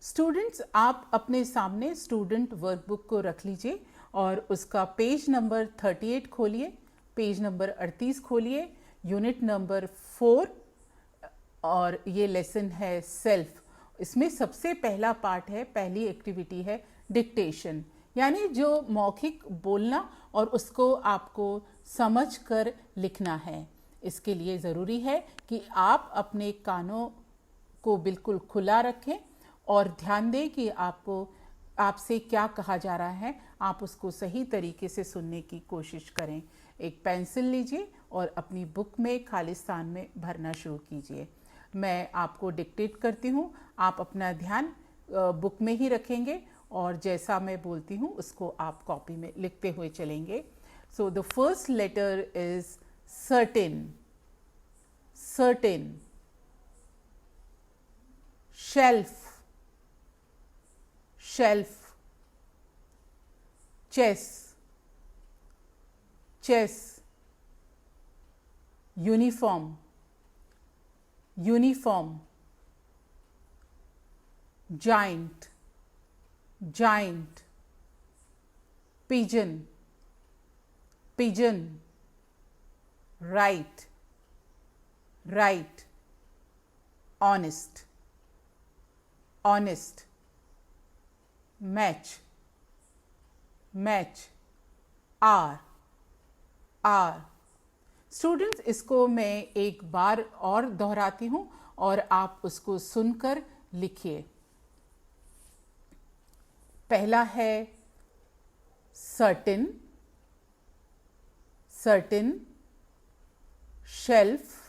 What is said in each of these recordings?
Students, आप अपने सामने स्टूडेंट वर्कबुक को रख लीजिए और उसका पेज नंबर 38 खोलिए, पेज नंबर 38 खोलिए, यूनिट नंबर 4 और ये लेसन है सेल्फ। इसमें सबसे पहला पार्ट है, पहली एक्टिविटी है डिक्टेशन, यानी जो मौखिक बोलना और उसको आपको समझ कर लिखना है। इसके लिए ज़रूरी है कि आप अपने कानों को बिल्कुल खुला रखें और ध्यान दें कि आपसे क्या कहा जा रहा है, आप उसको सही तरीके से सुनने की कोशिश करें। एक पेंसिल लीजिए और अपनी बुक में खाली स्थान में भरना शुरू कीजिए। मैं आपको डिक्टेट करती हूँ, आप अपना ध्यान बुक में ही रखेंगे और जैसा मैं बोलती हूँ उसको आप कॉपी में लिखते हुए चलेंगे। So the first letter is certain, certain. Shelf, shelf, chess, chess, uniform, uniform, giant, giant, pigeon, pigeon, right, right, honest, honest, match, match, R, R। Students, इसको मैं एक बार और दोहराती हूँ और आप उसको सुनकर लिखिए। पहला है certain, certain, shelf,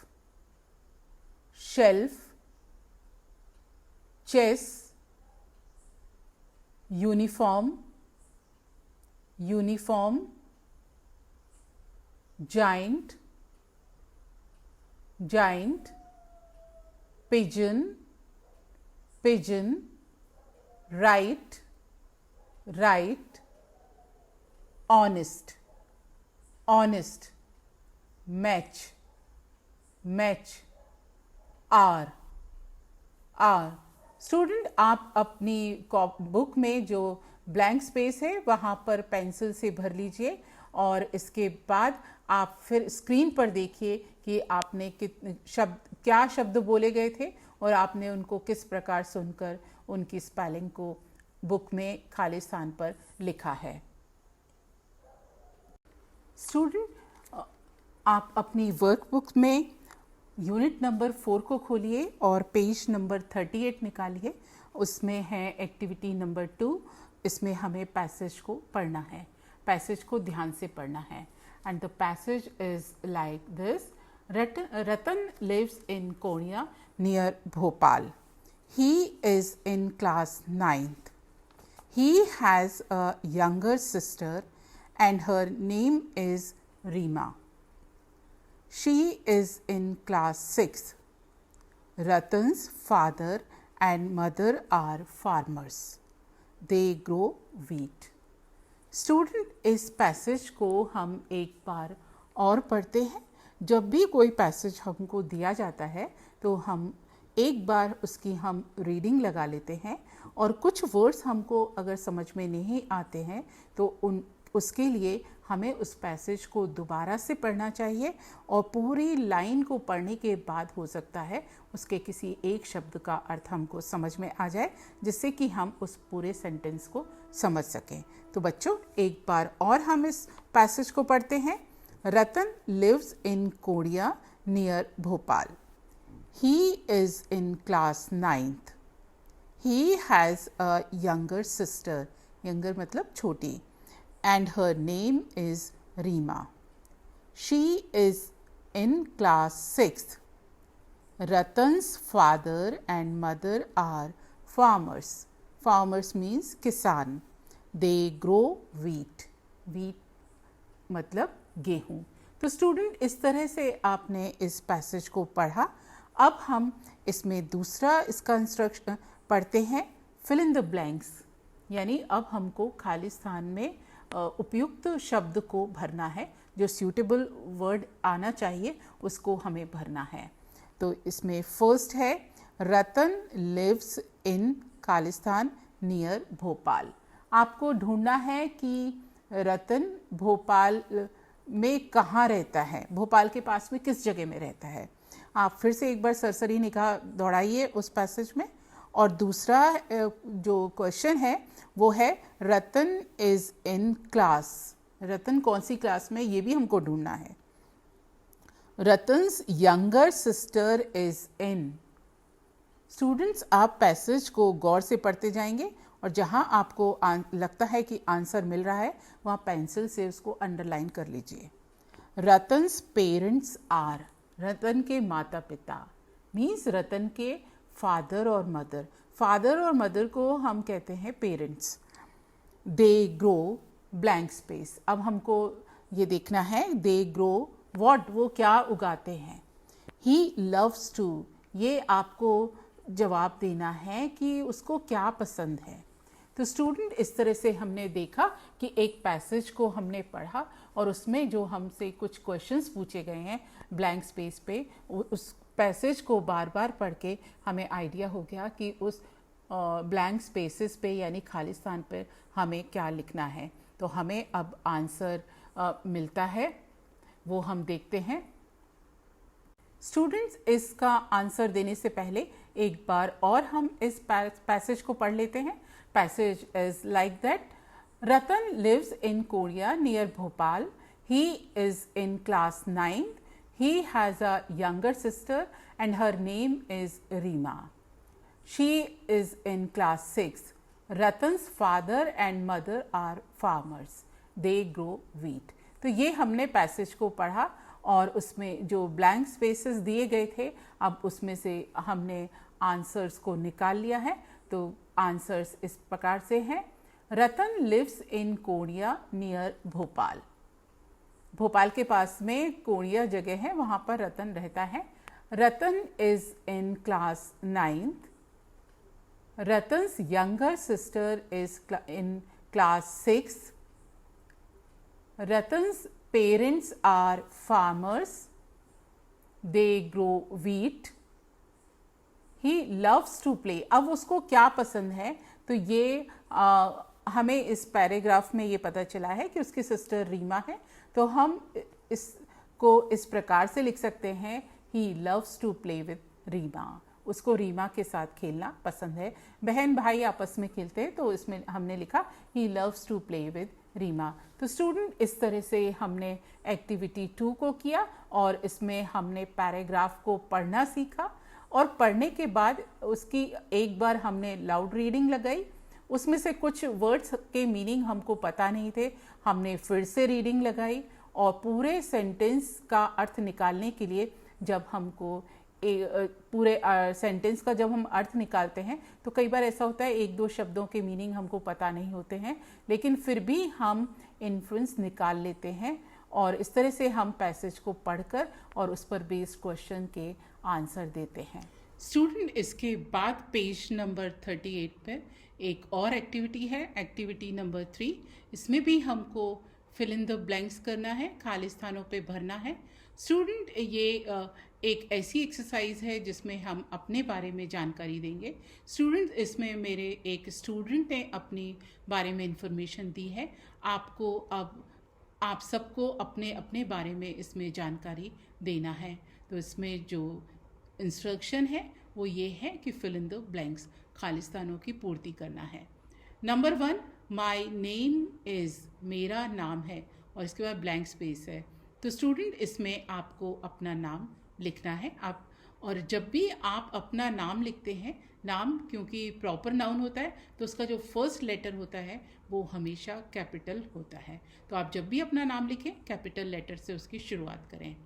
shelf, chess, uniform, uniform, giant, giant, pigeon, pigeon, right, right, honest, honest, match, match, are, are. Student, आप अपनी बुक में जो ब्लैंक स्पेस है वहाँ पर पेंसिल से भर लीजिए और इसके बाद आप फिर स्क्रीन पर देखिए कि आपने क्या शब्द बोले गए थे और आपने उनको किस प्रकार सुनकर उनकी स्पेलिंग को बुक में खाली स्थान पर लिखा है। स्टूडेंट, आप अपनी वर्कबुक में यूनिट नंबर 4 को खोलिए और पेज नंबर 38 निकालिए। उसमें है एक्टिविटी नंबर 2। इसमें हमें पैसेज को पढ़ना है, पैसेज को ध्यान से पढ़ना है। And the passage is like this: Ratan lives in Koriya near Bhopal. He is in class 9th. He has a younger sister and her name is Reema. She is in class 6th. Ratan's father and mother are farmers. They grow wheat. Student, इस passage को हम एक बार और पढ़ते हैं। जब भी कोई पैसेज हमको दिया जाता है तो हम एक बार उसकी हम रीडिंग लगा लेते हैं और कुछ वर्ड्स हमको अगर समझ में नहीं आते हैं तो उसके लिए हमें उस पैसेज को दोबारा से पढ़ना चाहिए और पूरी लाइन को पढ़ने के बाद हो सकता है उसके किसी एक शब्द का अर्थ हमको समझ में आ जाए, जिससे कि हम उस पूरे सेंटेंस को समझ सकें। तो बच्चों, एक बार और हम इस पैसेज को पढ़ते हैं। Ratan lives in Koriya near Bhopal. He is in class 9th. He has a younger sister. Younger मतलब छोटी. And her name is Reema. She is in class 6th. Ratan's father and mother are farmers. Farmers means किसान. They grow wheat. Wheat मतलब गेहूँ। तो student, इस तरह से आपने इस पैसेज को पढ़ा। अब हम इसमें दूसरा इसका इंस्ट्रक्शन पढ़ते हैं, फिल इन द ब्लैंक्स, यानी अब हमको खाली स्थान में उपयुक्त शब्द को भरना है, जो सूटेबल वर्ड आना चाहिए उसको हमें भरना है। तो इसमें फर्स्ट है Ratan lives in Khalistan near Bhopal. आपको ढूंढना है कि रतन भोपाल में कहाँ रहता है, भोपाल के पास में किस जगह में रहता है। आप फिर से एक बार सरसरी निगाह दौड़ाइए उस पैसेज में। और दूसरा जो क्वेश्चन है वो है रतन इज इन क्लास, रतन कौन सी क्लास में, ये भी हमको ढूंढना है। Ratan's younger sister is in. Students, आप पैसेज को गौर से पढ़ते जाएंगे और जहां आपको लगता है कि आंसर मिल रहा है वहां पेंसिल से उसको अंडरलाइन कर लीजिए। रतन्स पेरेंट्स आर, रतन के माता पिता मीन्स रतन के फादर और मदर। फादर और मदर को हम कहते हैं parents. They grow blank space. अब हमको ये देखना है दे ग्रो व्हाट, वो क्या उगाते हैं। ही लव्स टू, ये आपको जवाब देना है कि उसको क्या पसंद है। तो स्टूडेंट, इस तरह से हमने देखा कि एक पैसेज को हमने पढ़ा और उसमें जो हमसे कुछ क्वेश्चंस पूछे गए हैं ब्लैंक स्पेस पे, उस पैसेज को बार बार पढ़ के हमें आइडिया हो गया कि उस ब्लैंक स्पेसेस पे यानी खालिस्तान पे हमें क्या लिखना है। तो हमें अब आंसर मिलता है, वो हम देखते हैं। स्टूडेंट्स, इसका आंसर देने से पहले एक बार और हम इस पैसेज को पढ़ लेते हैं। Passage is like that, Ratan lives in Koriya near Bhopal. He is in class 9th. He has a younger sister and her name is Reema. She is in class 6. Ratan's father and mother are farmers. They grow wheat. तो ये हमने passage को पढ़ा और उसमें जो blank spaces दिए गए थे अब उसमें से हमने आंसर्स को निकाल लिया है। तो आंसर्स इस प्रकार से हैं। Ratan lives in Koriya near Bhopal. Bhopal के पास में कोरिया जगह है, वहाँ पर रतन रहता है। Ratan is in class 9th. Ratan's younger sister is in class 6. Ratan's parents are farmers. They grow wheat. He loves to play. अब उसको क्या पसंद है, तो ये हमें इस पैराग्राफ में ये पता चला है कि उसकी सिस्टर रीमा है। तो हम इसको इस प्रकार से लिख सकते हैं, he loves to play with Rima. उसको रीमा के साथ खेलना पसंद है। बहन भाई आपस में खेलते हैं, तो इसमें हमने लिखा he loves to play with Rima. तो स्टूडेंट, इस तरह से हमने एक्टिविटी 2 को किया और इसमें हमने पैराग्राफ को पढ़ना सीखा और पढ़ने के बाद उसकी एक बार हमने लाउड रीडिंग लगाई। उसमें से कुछ वर्ड्स के मीनिंग हमको पता नहीं थे, हमने फिर से रीडिंग लगाई और पूरे सेंटेंस का अर्थ निकालने के लिए जब हमको पूरे सेंटेंस का जब हम अर्थ निकालते हैं तो कई बार ऐसा होता है एक दो शब्दों के मीनिंग हमको पता नहीं होते हैं, लेकिन फिर भी हम इन्फ्लुएंस निकाल लेते हैं और इस तरह से हम पैसेज को पढ़कर और उस पर बेस्ड क्वेश्चन के आंसर देते हैं। स्टूडेंट, इसके बाद पेज नंबर 38 पर एक और एक्टिविटी है, एक्टिविटी नंबर 3। इसमें भी हमको फिल इन द ब्लैंक्स करना है, खाली स्थानों पे भरना है। स्टूडेंट, ये एक ऐसी एक्सरसाइज है जिसमें हम अपने बारे में जानकारी देंगे। स्टूडेंट, इसमें मेरे एक स्टूडेंट ने अपनी बारे में इंफॉर्मेशन दी है। आपको अब आप सबको अपने अपने बारे में इसमें जानकारी देना है। तो इसमें जो इंस्ट्रक्शन है वो ये है कि फिल इन द ब्लैंक्स, खालिस्तानों की पूर्ति करना है। नंबर 1, माई नेम इज़, मेरा नाम है और इसके बाद ब्लैंक स्पेस है। तो स्टूडेंट, इसमें आपको अपना नाम लिखना है। आप और जब भी आप अपना नाम लिखते हैं, नाम क्योंकि प्रॉपर नाउन होता है तो उसका जो फर्स्ट लेटर होता है वो हमेशा कैपिटल होता है। तो आप जब भी अपना नाम लिखें कैपिटल लेटर से उसकी शुरुआत करें।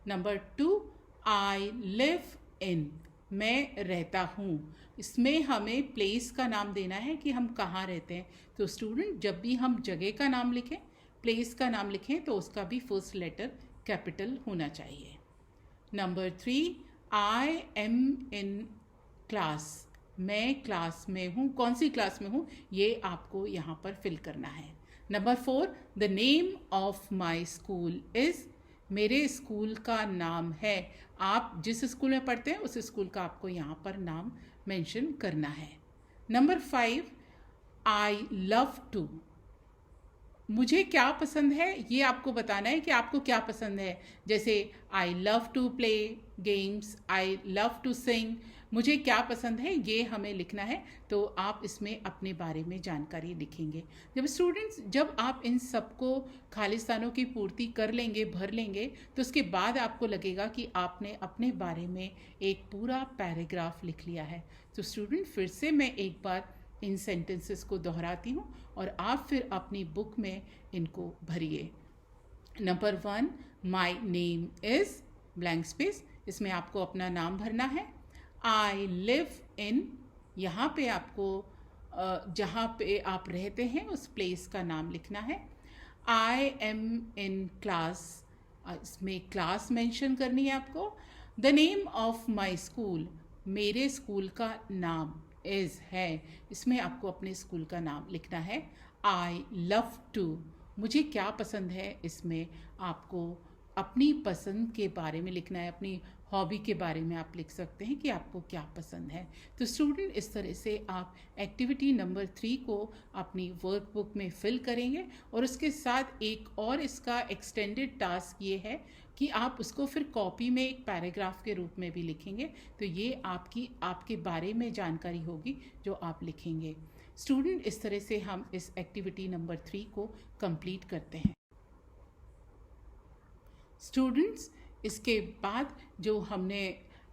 नंबर 2, आई लिव इन, मैं रहता हूँ। इसमें हमें प्लेस का नाम देना है कि हम कहाँ रहते हैं। तो स्टूडेंट, जब भी हम जगह का नाम लिखें, प्लेस का नाम लिखें तो उसका भी फर्स्ट लेटर कैपिटल होना चाहिए। Number 3, I am in class, मैं क्लास में हूँ। कौन सी क्लास में हूँ ये आपको यहाँ पर फिल करना है। Number 4, the name of my school is, मेरे स्कूल का नाम है। आप जिस स्कूल में पढ़ते हैं उस स्कूल का आपको यहाँ पर नाम मेंशन करना है। Number 5, I love to. मुझे क्या पसंद है ये आपको बताना है कि आपको क्या पसंद है। जैसे I love to play games, I love to sing, मुझे क्या पसंद है ये हमें लिखना है। तो आप इसमें अपने बारे में जानकारी लिखेंगे। जब आप इन सबको खाली स्थानों की पूर्ति कर लेंगे, भर लेंगे, तो उसके बाद आपको लगेगा कि आपने अपने बारे में एक पूरा पैराग्राफ लिख लिया है। तो स्टूडेंट, फिर से मैं एक बार इन सेंटेंसेस को दोहराती हूँ और आप फिर अपनी बुक में इनको भरिए। Number 1, my name is blank space, इसमें आपको अपना नाम भरना है। आई लिव इन, यहाँ पे आपको जहाँ पे आप रहते हैं उस प्लेस का नाम लिखना है। आई एम इन क्लास, इसमें क्लास मेंशन करनी है आपको। The name of my school, मेरे स्कूल का नाम इज़ है, इसमें आपको अपने स्कूल का नाम लिखना है। आई लव टू, मुझे क्या पसंद है, इसमें आपको अपनी पसंद के बारे में लिखना है। अपनी हॉबी के बारे में आप लिख सकते हैं कि आपको क्या पसंद है। तो स्टूडेंट, इस तरह से आप एक्टिविटी नंबर 3 को अपनी वर्कबुक में फिल करेंगे। और उसके साथ एक और इसका एक्सटेंडेड टास्क ये है कि आप उसको फिर कॉपी में एक पैराग्राफ के रूप में भी लिखेंगे। तो ये आपके बारे में जानकारी होगी जो आप लिखेंगे। स्टूडेंट, इस तरह से हम इस एक्टिविटी नंबर 3 को कंप्लीट करते हैं। स्टूडेंट्स, इसके बाद जो हमने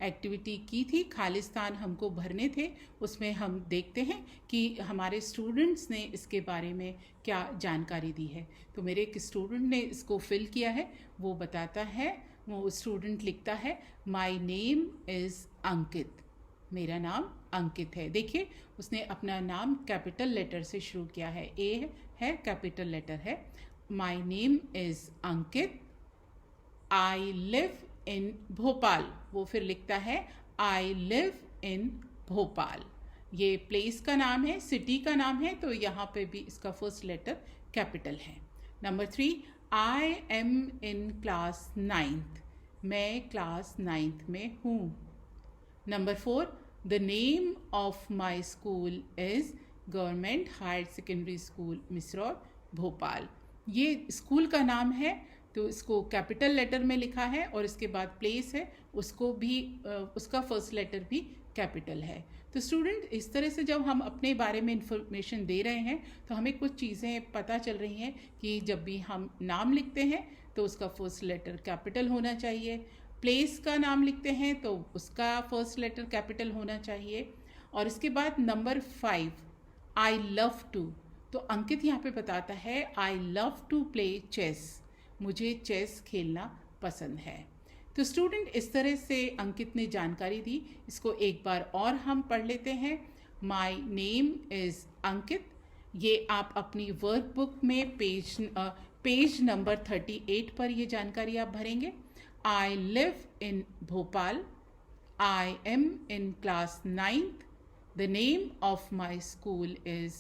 एक्टिविटी की थी, खालिस्तान हमको भरने थे, उसमें हम देखते हैं कि हमारे स्टूडेंट्स ने इसके बारे में क्या जानकारी दी है। तो मेरे एक स्टूडेंट ने इसको फिल किया है, वो बताता है, वो स्टूडेंट लिखता है, माय नेम इज़ अंकित, मेरा नाम अंकित है। देखिए, उसने अपना नाम कैपिटल लेटर से शुरू किया है, ए है, कैपिटल लेटर है। My name is Ankit, I live in Bhopal, वो फिर लिखता है आई लिव इन भोपाल। ये प्लेस का नाम है, सिटी का नाम है, तो यहाँ पे भी इसका फर्स्ट लेटर कैपिटल है। Number 3, I am in class 9th, मैं क्लास 9th में हूँ। Number 4, the name of my school is government higher secondary school Misraur Bhopal. ये स्कूल का नाम है, तो इसको कैपिटल लेटर में लिखा है, और इसके बाद प्लेस है, उसको भी उसका फर्स्ट लेटर भी कैपिटल है। तो स्टूडेंट, इस तरह से जब हम अपने बारे में इंफॉर्मेशन दे रहे हैं तो हमें कुछ चीज़ें पता चल रही हैं कि जब भी हम नाम लिखते हैं तो उसका फर्स्ट लेटर कैपिटल होना चाहिए। प्लेस का नाम लिखते हैं तो उसका फर्स्ट लेटर कैपिटल होना चाहिए। और इसके बाद नंबर 5, आई लव टू, तो अंकित यहाँ पे बताता है I love to play chess, मुझे चेस खेलना पसंद है। तो स्टूडेंट, इस तरह से अंकित ने जानकारी दी। इसको एक बार और हम पढ़ लेते हैं। माय नेम इज़ अंकित, ये आप अपनी वर्कबुक में पेज नंबर 38 पर ये जानकारी आप भरेंगे। I live in Bhopal, I am in class 9th, the name of my school is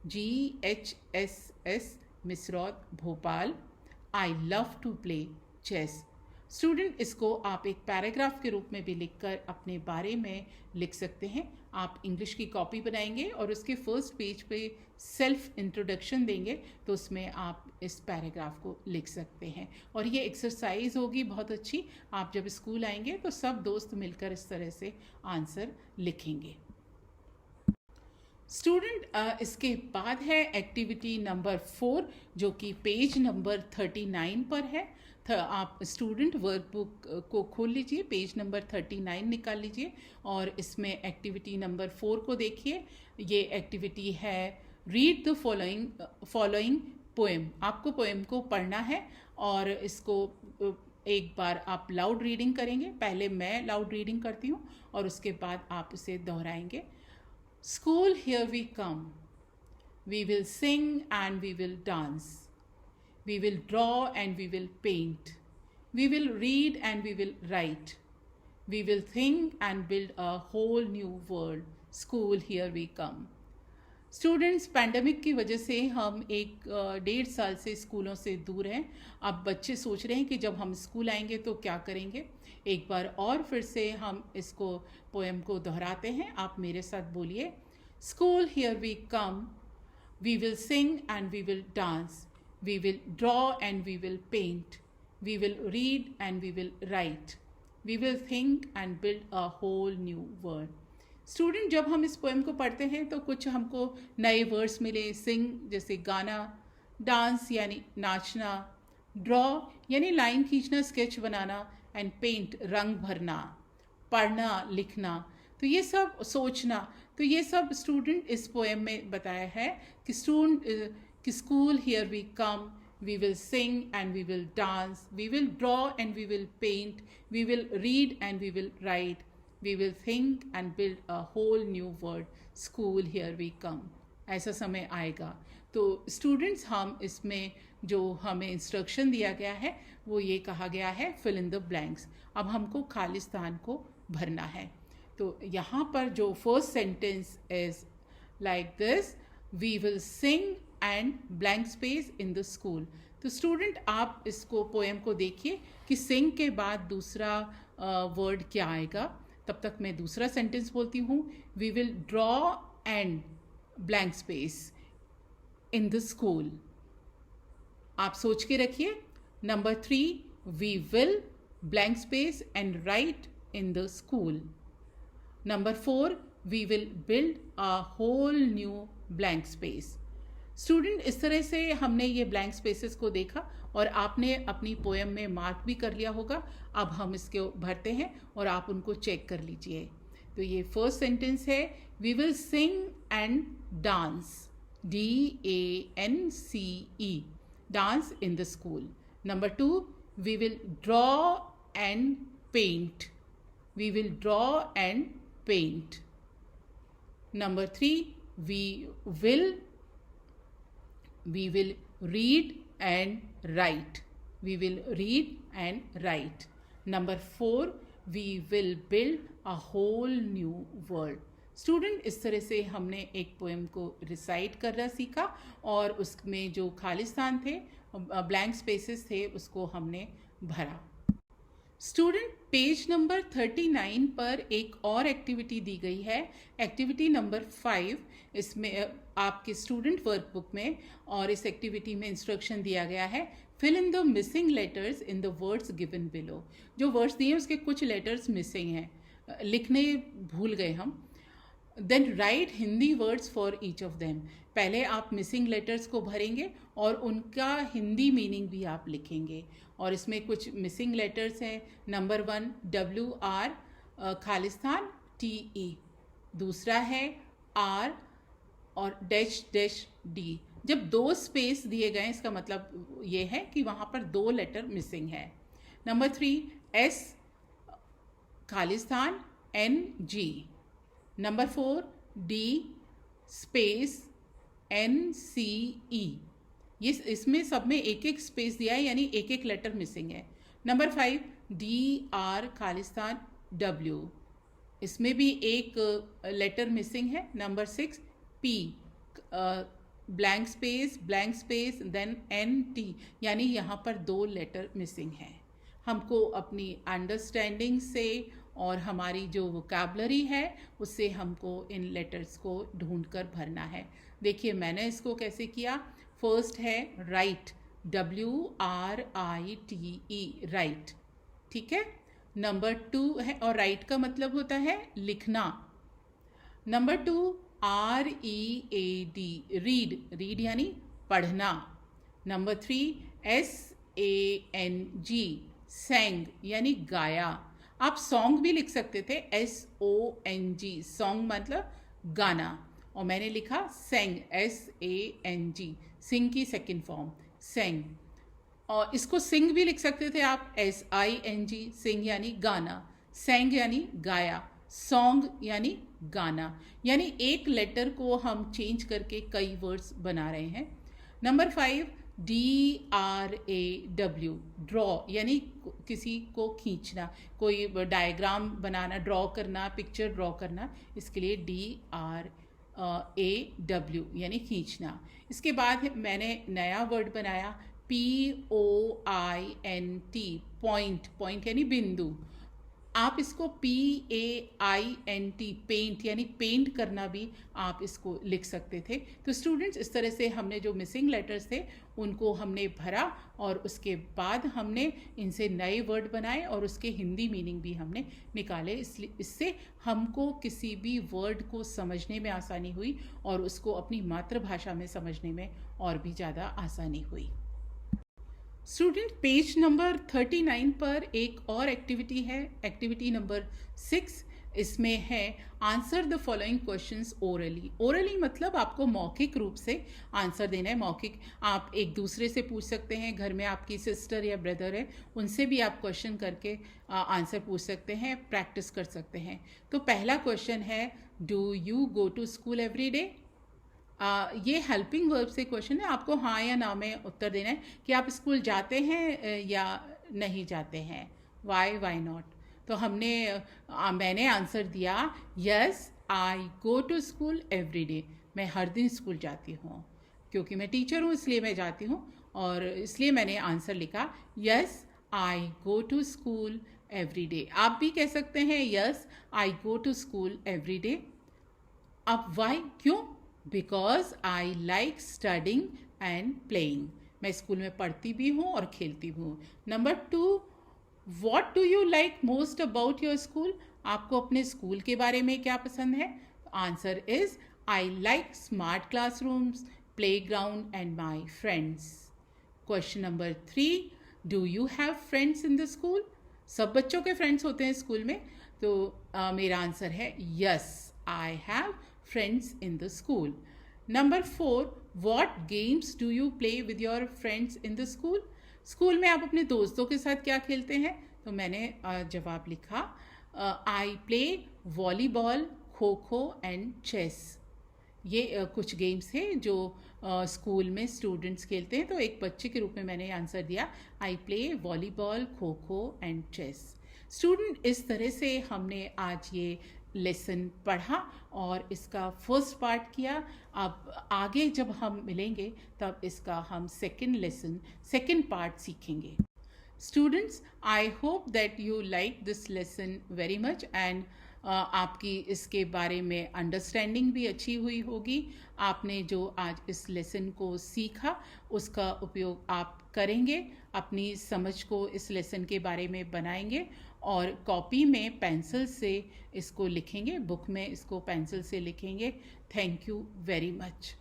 GHSS Misraur Bhopal, I love to play chess. Student, इसको आप एक पैराग्राफ के रूप में भी लिखकर अपने बारे में लिख सकते हैं। आप इंग्लिश की कॉपी बनाएंगे और उसके फर्स्ट पेज पे सेल्फ इंट्रोडक्शन देंगे, तो उसमें आप इस पैराग्राफ को लिख सकते हैं। और ये एक्सरसाइज होगी बहुत अच्छी। आप जब स्कूल आएंगे तो सब दोस्त मिलकर इस तरह से आंसर लिखेंगे। स्टूडेंट, इसके बाद है एक्टिविटी नंबर 4, जो कि पेज नंबर 39 पर है। आप स्टूडेंट वर्कबुक को खोल लीजिए, पेज नंबर 39 निकाल लीजिए और इसमें एक्टिविटी नंबर 4 को देखिए। ये एक्टिविटी है रीड द फॉलोइंग पोएम। आपको पोएम को पढ़ना है और इसको एक बार आप लाउड रीडिंग करेंगे। पहले मैं लाउड रीडिंग करती हूँ और उसके बाद आप इसे दोहराएंगे। School, here we come. We will sing and we will dance. We will draw and we will paint. We will read and we will write. We will think and build a whole new world. School, here we come. Students, pandemic की वजह से हम 1-1.5 साल से स्कूलों से दूर हैं। अब बच्चे सोच रहे हैं कि जब हम स्कूल आएंगे तो क्या करेंगे। एक बार और फिर से हम इसको पोएम को दोहराते हैं। आप मेरे साथ बोलिए। School, here we come. We will sing and we will dance. We will draw and we will paint. We will read and we will write. We will think and build a whole new world. Student, जब हम इस poem को पढ़ते हैं तो कुछ हमको नए वर्ड्स मिले. सिंग जैसे गाना, डांस यानी नाचना, ड्रॉ यानी लाइन खींचना, स्केच बनाना, एंड पेंट रंग भरना, पढ़ना लिखना, तो ये सब सोचना, तो ये सब स्टूडेंट इस पोएम में बताया है कि school here we come, we will sing and we will dance, we will draw and we will paint, we will read and we will write, we will think and build a whole new world. School, here we come. ऐसा समय आएगा. तो students, हम इसमें जो हमें instruction दिया गया है वो ये कहा गया है फिल इन द ब्लैंक्स. अब हमको खाली स्थान को भरना है. तो यहाँ पर जो first sentence is like this, we will sing and blank space in the school. तो स्टूडेंट, आप इसको पोएम को देखिए कि सिंग के बाद दूसरा वर्ड क्या आएगा. तब तक मैं दूसरा सेंटेंस बोलती हूँ. We will draw and blank space in the school. आप सोच के रखिए. Number 3, we will blank space and write in the school. Number 4, we will build a whole new blank space. Student, इस तरह से हमने ये ब्लैंक स्पेसेस को देखा और आपने अपनी पोएम में मार्क भी कर लिया होगा. अब हम इसके भरते हैं और आप उनको चेक कर लीजिए. तो ये फर्स्ट सेंटेंस है, we will sing and dance, DANCE, dance in the school. Number 2, we will draw and paint, we will draw and paint. Number 3, we will read and write, we will read and write. Number 4, we will build a whole new world. Student, इस तरह से हमने एक poem को recite करना सीखा और उसमें जो खाली स्थान थे, ब्लैंक स्पेसेस थे, उसको हमने भरा. स्टूडेंट, पेज नंबर 39 पर एक और एक्टिविटी दी गई है, एक्टिविटी नंबर 5. इसमें आपके स्टूडेंट वर्कबुक में और इस एक्टिविटी में इंस्ट्रक्शन दिया गया है, fill in the missing letters in the words given below. जो वर्ड्स दिए उसके कुछ लेटर्स मिसिंग हैं, लिखने भूल गए हम. Then write Hindi words for each of them. पहले आप मिसिंग लेटर्स को भरेंगे और उनका हिंदी मीनिंग भी आप लिखेंगे. और इसमें कुछ मिसिंग लेटर्स हैं. Number 1, WR Khalistan TE. दूसरा है R और -D. जब 2 स्पेस दिए गए इसका मतलब ये है कि वहाँ पर 2 लेटर मिसिंग है. Number 3, S Khalistan NG. Number 4, D space NCE. ये इसमें सब में एक एक स्पेस दिया है, यानी एक एक लेटर मिसिंग है. नंबर 5, DR खालिस्तान W. इसमें भी एक लेटर मिसिंग है. Number 6, P blank space then NT, यानी यहाँ पर 2 लेटर मिसिंग हैं. हमको अपनी अंडरस्टैंडिंग से और हमारी जो वोकैबुलरी है उससे हमको इन लेटर्स को ढूंढ कर भरना है. देखिए मैंने इसको कैसे किया. फर्स्ट है राइट, WRITE, राइट. ठीक है. नंबर 2 है, और राइट का मतलब होता है लिखना. नंबर 2, READ, रीड यानी पढ़ना. नंबर 3, SANG, सैंग यानी गाया. आप सॉन्ग भी लिख सकते थे, SONG, सॉन्ग मतलब गाना, और मैंने लिखा सेंग, SANG, सिंग की सेकंड फॉर्म सेंग. और इसको सिंग भी लिख सकते थे आप, SING, सिंग यानी गाना, सेंग यानी गाया, सॉन्ग यानी गाना. यानी एक लेटर को हम चेंज करके कई वर्ड्स बना रहे हैं. नंबर 5, DRAW, ड्रॉ यानी किसी को खींचना, कोई डायग्राम बनाना, ड्रॉ करना, पिक्चर ड्रॉ करना, इसके लिए DRAW यानी खींचना. इसके बाद मैंने नया वर्ड बनाया, POINT, पॉइंट यानी बिंदु. आप इसको PAINT पेंट यानी पेंट करना भी आप इसको लिख सकते थे। तो स्टूडेंट्स, इस तरह से हमने जो मिसिंग लेटर्स थे उनको हमने भरा और उसके बाद हमने इनसे नए वर्ड बनाए और उसके हिंदी मीनिंग भी हमने निकाले। इसलिए इससे हमको किसी भी वर्ड को समझने में आसानी हुई और उसको अपनी मातृभाषा में समझने में और भी ज़्यादा आसानी हुई। स्टूडेंट, पेज नंबर 39 पर एक और एक्टिविटी है, एक्टिविटी नंबर 6। इसमें है answer the following questions orally. Orally मतलब आपको मौखिक रूप से आंसर देना है। मौखिक आप एक दूसरे से पूछ सकते हैं, घर में आपकी सिस्टर या ब्रदर है उनसे भी आप क्वेश्चन करके आंसर पूछ सकते हैं, प्रैक्टिस कर सकते हैं। तो पहला क्वेश्चन है, do you go to school every day? ये हेल्पिंग वर्ब से क्वेश्चन है, आपको हाँ या ना में उत्तर देना है कि आप स्कूल जाते हैं या नहीं जाते हैं। Why not? तो मैंने आंसर दिया yes I go to school every day. मैं हर दिन स्कूल जाती हूँ, क्योंकि मैं टीचर हूँ इसलिए मैं जाती हूँ, और इसलिए मैंने आंसर लिखा yes I go to school every day. आप भी कह सकते हैं yes I go to school every day. अब वाई, क्यों? Because I like studying and playing. मैं स्कूल में पढ़ती भी हूँ और खेलती हूँ। Number 2, what do you like most about your school? आपको अपने स्कूल के बारे में क्या पसंद है? Answer is I like smart classrooms, playground and my friends. Question number 3, do you have friends in the school? सब बच्चों के फ्रेंड्स होते हैं स्कूल में, तो मेरा आंसर है yes I have friends in the school. Number 4, what games do you play with your friends in the school? School में आप अपने दोस्तों के साथ क्या खेलते हैं? तो मैंने जवाब लिखा I play volleyball, kho kho and chess. ये कुछ गेम्स हैं जो स्कूल में स्टूडेंट्स खेलते हैं। तो एक बच्चे के रूप में मैंने आंसर दिया I play volleyball, kho kho and chess. Student, इस तरह से हमने आज ये लेसन पढ़ा और इसका फर्स्ट पार्ट किया। अब आगे जब हम मिलेंगे तब इसका हम सेकेंड पार्ट सीखेंगे। Students, I hope that you like this lesson very much and आपकी इसके बारे में अंडरस्टैंडिंग भी अच्छी हुई होगी। आपने जो आज इस लेसन को सीखा उसका उपयोग आप करेंगे, अपनी समझ को इस लेसन के बारे में बनाएंगे और कॉपी में पेंसिल से इसको लिखेंगे, बुक में इसको पेंसिल से लिखेंगे। Thank you very much.